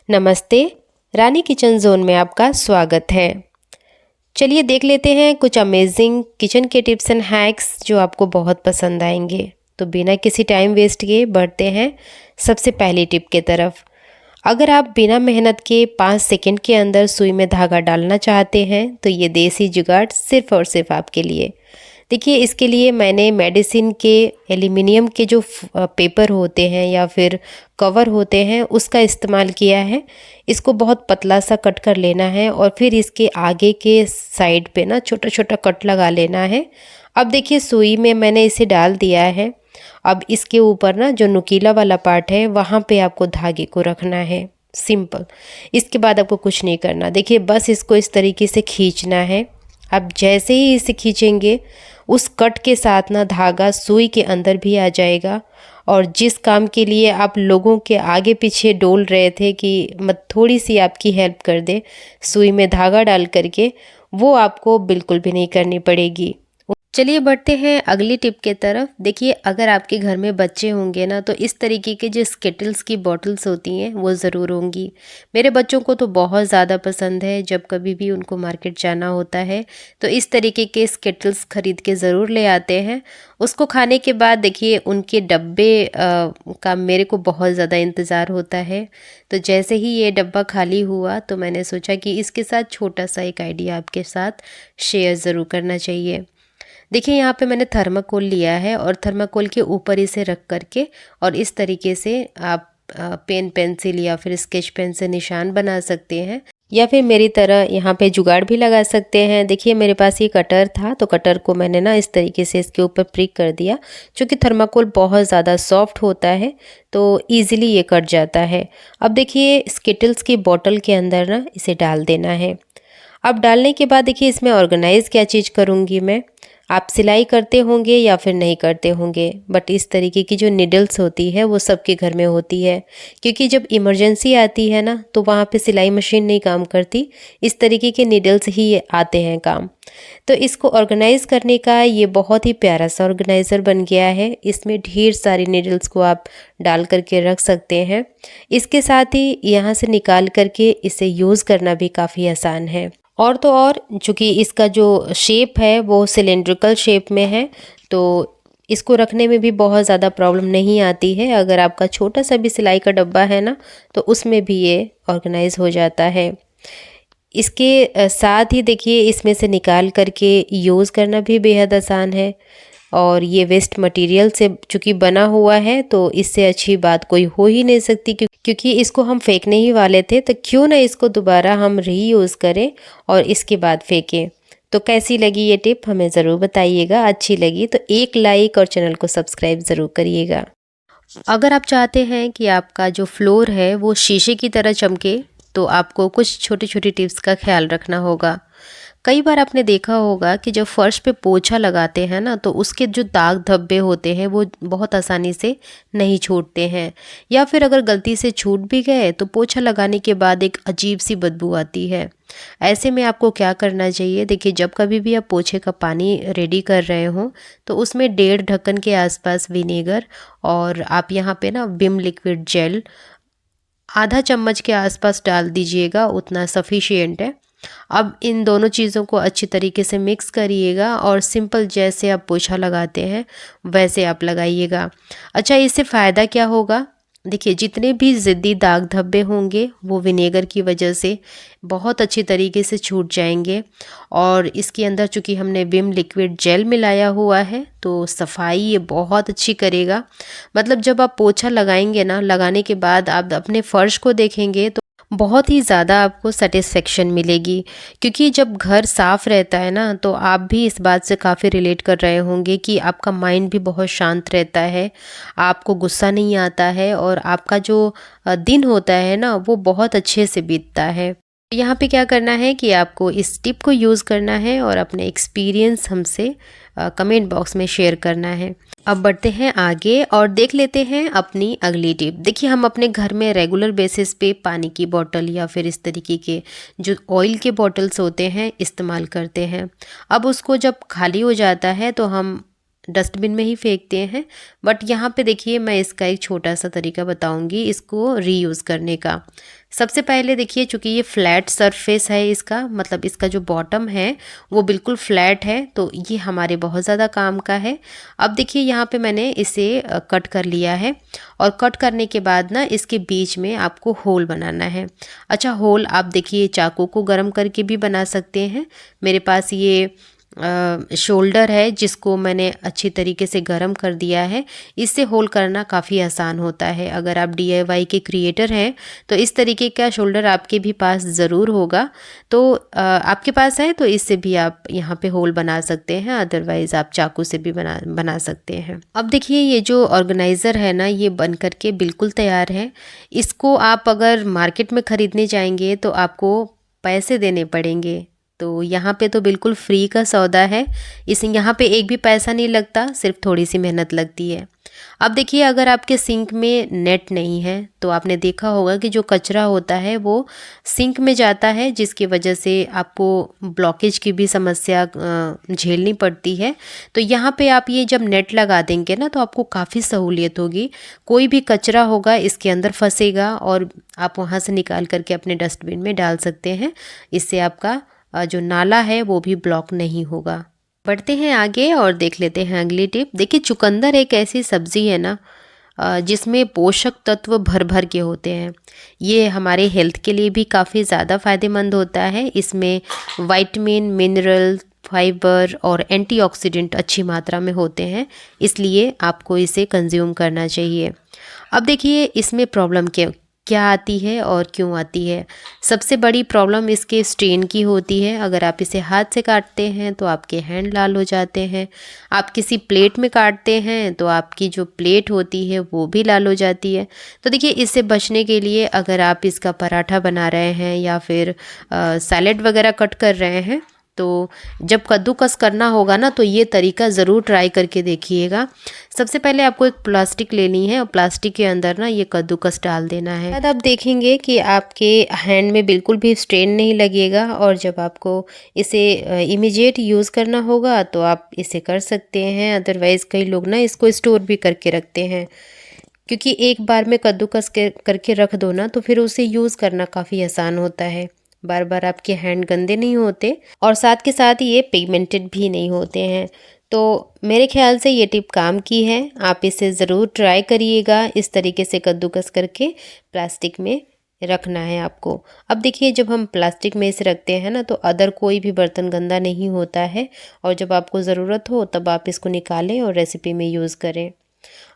नमस्ते। रानी kitchen zone में आपका स्वागत है। चलिए देख लेते हैं कुछ अमेजिंग किचन के टिप्स एंड हैक्स जो आपको बहुत पसंद आएंगे। तो बिना किसी टाइम वेस्ट किए बढ़ते हैं सबसे पहली टिप के तरफ। अगर आप बिना मेहनत के 5 सेकंड के अंदर सुई में धागा डालना चाहते हैं तो ये देसी जुगाड़ सिर्फ और सिर्फ आपके लिए। देखिए, इसके लिए मैंने मेडिसिन के एल्युमिनियम के जो पेपर होते हैं या फिर कवर होते हैं उसका इस्तेमाल किया है। इसको बहुत पतला सा कट कर लेना है और फिर इसके आगे के साइड पे ना छोटा छोटा कट लगा लेना है। अब देखिए, सुई में मैंने इसे डाल दिया है। अब इसके ऊपर ना जो नुकीला वाला पार्ट है वहाँ पे आपको धागे को रखना है। सिंपल। इसके बाद आपको कुछ नहीं करना। देखिए, बस इसको इस तरीके से खींचना है। अब जैसे ही इसे खींचेंगे उस कट के साथ ना धागा सुई के अंदर भी आ जाएगा। और जिस काम के लिए आप लोगों के आगे पीछे डोल रहे थे कि मत थोड़ी सी आपकी हेल्प कर दे सुई में धागा डाल करके, वो आपको बिल्कुल भी नहीं करनी पड़ेगी। चलिए बढ़ते हैं अगली टिप के तरफ। देखिए, अगर आपके घर में बच्चे होंगे ना तो इस तरीके के जो स्किटल्स की बॉटल्स होती हैं वो ज़रूर होंगी। मेरे बच्चों को तो बहुत ज़्यादा पसंद है। जब कभी भी उनको मार्केट जाना होता है तो इस तरीके के स्किटल्स खरीद के ज़रूर ले आते हैं। उसको खाने के बाद देखिए उनके डब्बे का मेरे को बहुत ज़्यादा इंतज़ार होता है। तो जैसे ही ये डब्बा खाली हुआ तो मैंने सोचा कि इसके साथ छोटा सा एक आइडिया आपके साथ शेयर ज़रूर करना चाहिए। देखिए, यहाँ पे मैंने थर्माकोल लिया है और थर्माकोल के ऊपर इसे रख करके और इस तरीके से आप पेन पेंसिल या फिर स्केच पेन से निशान बना सकते हैं या फिर मेरी तरह यहाँ पे जुगाड़ भी लगा सकते हैं। देखिए, मेरे पास ये कटर था तो कटर को मैंने ना इस तरीके से इसके ऊपर प्रिक कर दिया। क्योंकि थर्माकोल बहुत ज़्यादा सॉफ्ट होता है तो ईजिली ये कट जाता है। अब देखिए, स्किटल्स की बॉटल के अंदर ना इसे डाल देना है। अब डालने के बाद देखिए इसमें ऑर्गेनाइज़ क्या चीज़ करूँगी मैं। आप सिलाई करते होंगे या फिर नहीं करते होंगे, बट इस तरीके की जो निडल्स होती है वो सबके घर में होती है। क्योंकि जब इमरजेंसी आती है ना तो वहाँ पे सिलाई मशीन नहीं काम करती, इस तरीके के निडल्स ही आते हैं काम। तो इसको ऑर्गेनाइज़ करने का ये बहुत ही प्यारा सा ऑर्गेनाइज़र बन गया है। इसमें ढेर सारी निडल्स को आप डाल करके रख सकते हैं। इसके साथ ही यहाँ से निकाल करके इसे यूज़ करना भी काफ़ी आसान है। और तो और चूँकि इसका जो शेप है वो सिलेंड्रिकल शेप में है तो इसको रखने में भी बहुत ज़्यादा प्रॉब्लम नहीं आती है। अगर आपका छोटा सा भी सिलाई का डब्बा है ना तो उसमें भी ये ऑर्गेनाइज हो जाता है। इसके साथ ही देखिए इसमें से निकाल करके यूज़ करना भी बेहद आसान है। और ये वेस्ट मटेरियल से चूँकि बना हुआ है तो इससे अच्छी बात कोई हो ही नहीं सकती। क्योंकि इसको हम फेंकने ही वाले थे तो क्यों ना इसको दोबारा हम रीयूज़ करें और इसके बाद फेंकें। तो कैसी लगी ये टिप हमें ज़रूर बताइएगा। अच्छी लगी तो एक लाइक और चैनल को सब्सक्राइब ज़रूर करिएगा। अगर आप चाहते हैं कि आपका जो फ्लोर है वो शीशे की तरह चमके तो आपको कुछ छोटी छोटी टिप्स का ख्याल रखना होगा। कई बार आपने देखा होगा कि जब फर्श पे पोछा लगाते हैं ना तो उसके जो दाग धब्बे होते हैं वो बहुत आसानी से नहीं छूटते हैं, या फिर अगर गलती से छूट भी गए तो पोछा लगाने के बाद एक अजीब सी बदबू आती है। ऐसे में आपको क्या करना चाहिए, देखिए जब कभी भी आप पोछे का पानी रेडी कर रहे हो तो उसमें 1.5 ढक्कन के आसपास विनेगर और आप यहाँ पे ना विम लिक्विड जेल आधा चम्मच के आसपास डाल दीजिएगा, उतना सफिशिएंट है। अब इन दोनों चीज़ों को अच्छी तरीके से मिक्स करिएगा और सिंपल जैसे आप पोछा लगाते हैं वैसे आप लगाइएगा। अच्छा, इससे फ़ायदा क्या होगा, देखिए जितने भी ज़िद्दी दाग धब्बे होंगे वो विनेगर की वजह से बहुत अच्छी तरीके से छूट जाएंगे। और इसके अंदर चूँकि हमने विम लिक्विड जेल मिलाया हुआ है तो सफाई ये बहुत अच्छी करेगा। मतलब जब आप पोछा लगाएंगे ना, लगाने के बाद आप अपने फ़र्श को देखेंगे तो बहुत ही ज़्यादा आपको सेटिस्फेक्शन मिलेगी। क्योंकि जब घर साफ़ रहता है ना तो आप भी इस बात से काफ़ी रिलेट कर रहे होंगे कि आपका माइंड भी बहुत शांत रहता है, आपको गुस्सा नहीं आता है और आपका जो दिन होता है ना वो बहुत अच्छे से बीतता है। यहाँ पे क्या करना है कि आपको इस टिप को यूज़ करना है और अपने एक्सपीरियंस हमसे कमेंट बॉक्स में शेयर करना है। अब बढ़ते हैं आगे और देख लेते हैं अपनी अगली टिप। देखिए, हम अपने घर में रेगुलर बेसिस पे पानी की बोतल या फिर इस तरीके के जो ऑयल के बॉटल्स होते हैं इस्तेमाल करते हैं। अब उसको जब खाली हो जाता है तो हम डस्टबिन में ही फेंकते हैं। बट यहाँ पे देखिए मैं इसका एक छोटा सा तरीका बताऊंगी इसको रीयूज़ करने का। सबसे पहले देखिए, चूँकि ये फ्लैट सरफेस है इसका, मतलब इसका जो बॉटम है वो बिल्कुल फ्लैट है, तो ये हमारे बहुत ज़्यादा काम का है। अब देखिए यहाँ पे मैंने इसे कट कर लिया है, और कट करने के बाद ना इसके बीच में आपको होल बनाना है। अच्छा, होल आप देखिए चाकू को गर्म करके भी बना सकते हैं। मेरे पास ये शोल्डर है जिसको मैंने अच्छी तरीके से गर्म कर दिया है। इससे होल करना काफ़ी आसान होता है। अगर आप DIY के क्रिएटर हैं तो इस तरीके का शोल्डर आपके भी पास ज़रूर होगा। तो आपके पास है तो इससे भी आप यहाँ पे होल बना सकते हैं, अदरवाइज़ आप चाकू से भी बना सकते हैं। अब देखिए ये जो ऑर्गेनाइज़र है ना, ये बन करके बिल्कुल तैयार है। इसको आप अगर मार्केट में ख़रीदने जाएंगे तो आपको पैसे देने पड़ेंगे, तो यहाँ पे तो बिल्कुल फ्री का सौदा है। यहाँ पे एक भी पैसा नहीं लगता, सिर्फ थोड़ी सी मेहनत लगती है। अब देखिए अगर आपके सिंक में नेट नहीं है तो आपने देखा होगा कि जो कचरा होता है वो सिंक में जाता है, जिसकी वजह से आपको ब्लॉकेज की भी समस्या झेलनी पड़ती है। तो यहाँ पे आप ये जब नेट लगा देंगे ना तो आपको काफ़ी सहूलियत होगी। कोई भी कचरा होगा इसके अंदर फंसेगा और आप वहाँ से निकाल करके अपने डस्टबिन में डाल सकते हैं। इससे आपका जो नाला है वो भी ब्लॉक नहीं होगा। बढ़ते हैं आगे और देख लेते हैं अगली टिप। देखिए चुकंदर एक ऐसी सब्ज़ी है ना जिसमें पोषक तत्व भर भर के होते हैं। ये हमारे हेल्थ के लिए भी काफ़ी ज़्यादा फ़ायदेमंद होता है। इसमें विटामिन, मिनरल, फाइबर और एंटीऑक्सीडेंट अच्छी मात्रा में होते हैं, इसलिए आपको इसे कंज्यूम करना चाहिए। अब देखिए इसमें प्रॉब्लम क्या आती है और क्यों आती है। सबसे बड़ी प्रॉब्लम इसके स्टेन की होती है। अगर आप इसे हाथ से काटते हैं तो आपके हैंड लाल हो जाते हैं। आप किसी प्लेट में काटते हैं तो आपकी जो प्लेट होती है वो भी लाल हो जाती है। तो देखिए इससे बचने के लिए अगर आप इसका पराठा बना रहे हैं या फिर सैलेड वगैरह कट कर रहे हैं, तो जब कद्दूकस करना होगा ना तो ये तरीका ज़रूर ट्राई करके देखिएगा। सबसे पहले आपको एक प्लास्टिक लेनी है और प्लास्टिक के अंदर ना ये कद्दूकस डाल देना है। बाद आप देखेंगे कि आपके हैंड में बिल्कुल भी स्ट्रेन नहीं लगेगा, और जब आपको इसे इमीडिएट यूज़ करना होगा तो आप इसे कर सकते हैं। अदरवाइज़ कई लोग ना इसको स्टोर भी करके रखते हैं, क्योंकि एक बार में कद्दूकस करके रख दो ना तो फिर उसे यूज़ करना काफ़ी आसान होता है। बार बार आपके हैंड गंदे नहीं होते, और साथ के साथ ये पिगमेंटेड भी नहीं होते हैं। तो मेरे ख्याल से ये टिप काम की है। आप इसे ज़रूर ट्राई करिएगा। इस तरीके से कद्दूकस करके प्लास्टिक में रखना है आपको। अब देखिए जब हम प्लास्टिक में इसे रखते हैं ना तो अदर कोई भी बर्तन गंदा नहीं होता है, और जब आपको ज़रूरत हो तब आप इसको निकालें और रेसिपी में यूज़ करें।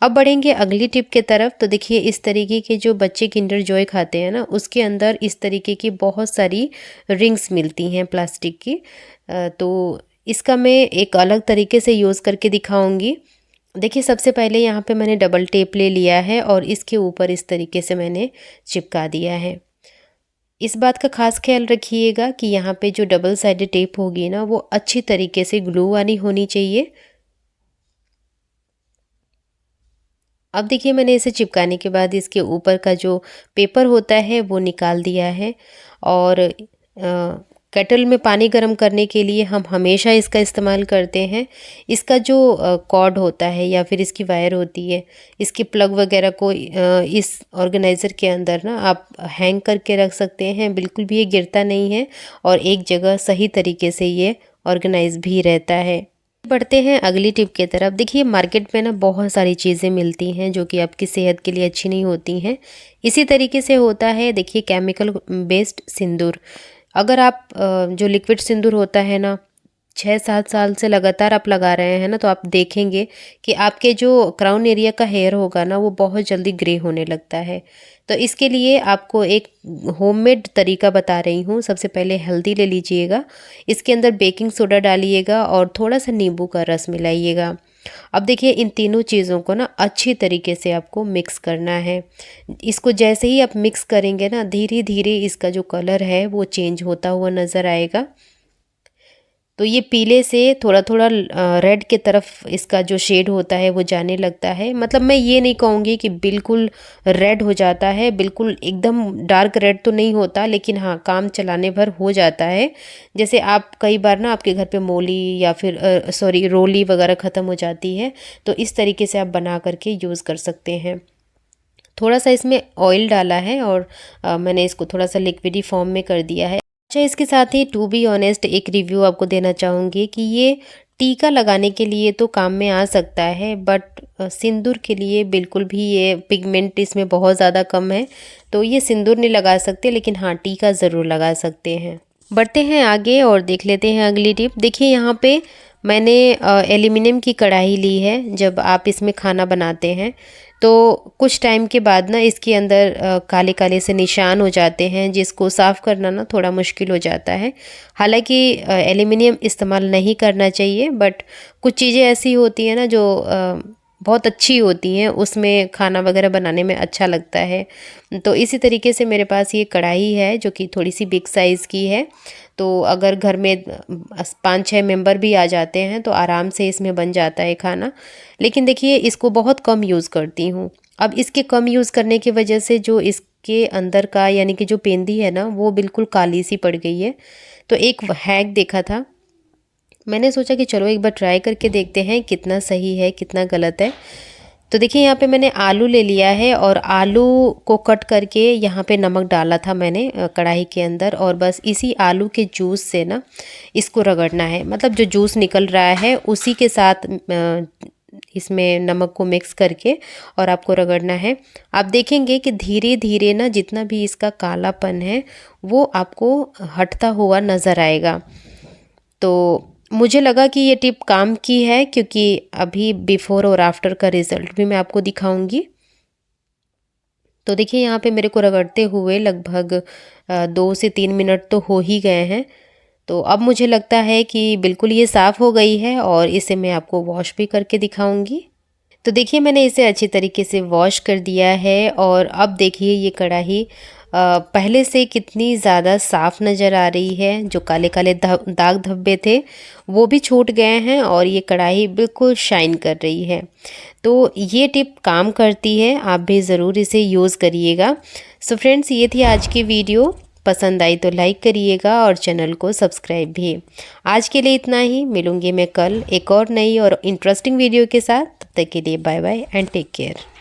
अब बढ़ेंगे अगली टिप के तरफ। तो देखिए इस तरीके के जो बच्चे किंडर जॉय खाते हैं ना, उसके अंदर इस तरीके की बहुत सारी रिंग्स मिलती हैं प्लास्टिक की। तो इसका मैं एक अलग तरीके से यूज़ करके दिखाऊंगी। देखिए सबसे पहले यहाँ पे मैंने डबल टेप ले लिया है और इसके ऊपर इस तरीके से मैंने चिपका दिया है। इस बात का खास ख्याल रखिएगा कि यहाँ पे जो डबल साइडेड टेप होगी ना वो अच्छी तरीके से ग्लू वाली होनी चाहिए। अब देखिए मैंने इसे चिपकाने के बाद इसके ऊपर का जो पेपर होता है वो निकाल दिया है, और केटल में पानी गर्म करने के लिए हम हमेशा इसका इस्तेमाल करते हैं। इसका जो कॉर्ड होता है या फिर इसकी वायर होती है, इसके प्लग वगैरह को इस ऑर्गेनाइज़र के अंदर ना आप हैंग करके रख सकते हैं। बिल्कुल भी ये गिरता नहीं है और एक जगह सही तरीके से ये ऑर्गेनाइज भी रहता है। बढ़ते हैं अगली टिप की तरफ। देखिए मार्केट में ना बहुत सारी चीज़ें मिलती हैं जो कि आपकी सेहत के लिए अच्छी नहीं होती हैं। इसी तरीके से होता है देखिए केमिकल बेस्ड सिंदूर। अगर आप जो लिक्विड सिंदूर होता है ना 6-7 साल से लगातार आप लगा रहे हैं ना, तो आप देखेंगे कि आपके जो क्राउन एरिया का हेयर होगा ना वो बहुत जल्दी ग्रे होने लगता है। तो इसके लिए आपको एक होममेड तरीका बता रही हूँ। सबसे पहले हल्दी ले लीजिएगा, इसके अंदर बेकिंग सोडा डालिएगा और थोड़ा सा नींबू का रस मिलाइएगा। अब देखिए इन तीनों चीज़ों को ना अच्छी तरीके से आपको मिक्स करना है। इसको जैसे ही आप मिक्स करेंगे ना धीरे धीरे इसका जो कलर है वो चेंज होता हुआ नज़र आएगा। तो ये पीले से थोड़ा थोड़ा रेड की तरफ इसका जो शेड होता है वो जाने लगता है। मतलब मैं ये नहीं कहूँगी कि बिल्कुल रेड हो जाता है, बिल्कुल एकदम डार्क रेड तो नहीं होता, लेकिन हाँ काम चलाने भर हो जाता है। जैसे आप कई बार ना आपके घर पे मोली या फिर सॉरी रोली वगैरह ख़त्म हो जाती है, तो इस तरीके से आप बना करके यूज़ कर सकते हैं। थोड़ा सा इसमें ऑयल डाला है और मैंने इसको थोड़ा सा लिक्विडी फॉर्म में कर दिया है। अच्छा, इसके साथ ही टू बी ऑनेस्ट एक रिव्यू आपको देना चाहूँगी कि ये टीका लगाने के लिए तो काम में आ सकता है, बट सिंदूर के लिए बिल्कुल भी, ये पिगमेंट इसमें बहुत ज़्यादा कम है, तो ये सिंदूर नहीं लगा सकते, लेकिन हाँ टीका ज़रूर लगा सकते हैं। बढ़ते हैं आगे और देख लेते हैं अगली टिप। देखिए यहाँ पे मैंने एल्युमिनियम की कढ़ाई ली है। जब आप इसमें खाना बनाते हैं तो कुछ टाइम के बाद ना इसके अंदर काले काले से निशान हो जाते हैं, जिसको साफ़ करना ना थोड़ा मुश्किल हो जाता है। हालांकि एल्युमिनियम इस्तेमाल नहीं करना चाहिए, बट कुछ चीज़ें ऐसी होती हैं ना जो बहुत अच्छी होती हैं, उसमें खाना वगैरह बनाने में अच्छा लगता है। तो इसी तरीके से मेरे पास ये कढ़ाई है जो कि थोड़ी सी बिग साइज़ की है। तो अगर घर में 5-6 मेंबर भी आ जाते हैं तो आराम से इसमें बन जाता है खाना। लेकिन देखिए इसको बहुत कम यूज़ करती हूँ। अब इसके कम यूज़ करने की वजह से जो इसके अंदर का यानी कि जो पेंदी है ना वो बिल्कुल काली सी पड़ गई है। तो एक हैक देखा था, मैंने सोचा कि चलो एक बार ट्राई करके देखते हैं कितना सही है कितना गलत है। तो देखिए यहाँ पे मैंने आलू ले लिया है और आलू को कट करके यहाँ पे नमक डाला था मैंने कढ़ाई के अंदर, और बस इसी आलू के जूस से ना इसको रगड़ना है। मतलब जो जूस निकल रहा है उसी के साथ इसमें नमक को मिक्स करके और आपको रगड़ना है। आप देखेंगे कि धीरे धीरे ना जितना भी इसका कालापन है वो आपको हटता हुआ नज़र आएगा। तो मुझे लगा कि ये टिप काम की है, क्योंकि अभी बिफ़ोर और आफ्टर का रिज़ल्ट भी मैं आपको दिखाऊंगी। तो देखिए यहाँ पे मेरे को रगड़ते हुए लगभग 2 से 3 मिनट तो हो ही गए हैं। तो अब मुझे लगता है कि बिल्कुल ये साफ़ हो गई है और इसे मैं आपको वॉश भी करके दिखाऊंगी। तो देखिए मैंने इसे अच्छी तरीके से वॉश कर दिया है और अब देखिए ये कढ़ाई पहले से कितनी ज़्यादा साफ़ नज़र आ रही है। जो काले काले दाग धब्बे थे वो भी छूट गए हैं और ये कढ़ाई बिल्कुल शाइन कर रही है। तो ये टिप काम करती है, आप भी ज़रूर इसे यूज़ करिएगा। सो फ्रेंड्स, ये थी आज की वीडियो। पसंद आई तो लाइक करिएगा और चैनल को सब्सक्राइब भी। आज के लिए इतना ही, मिलूंगी मैं कल एक और नई और इंटरेस्टिंग वीडियो के साथ। तब तक के लिए bye bye and take care.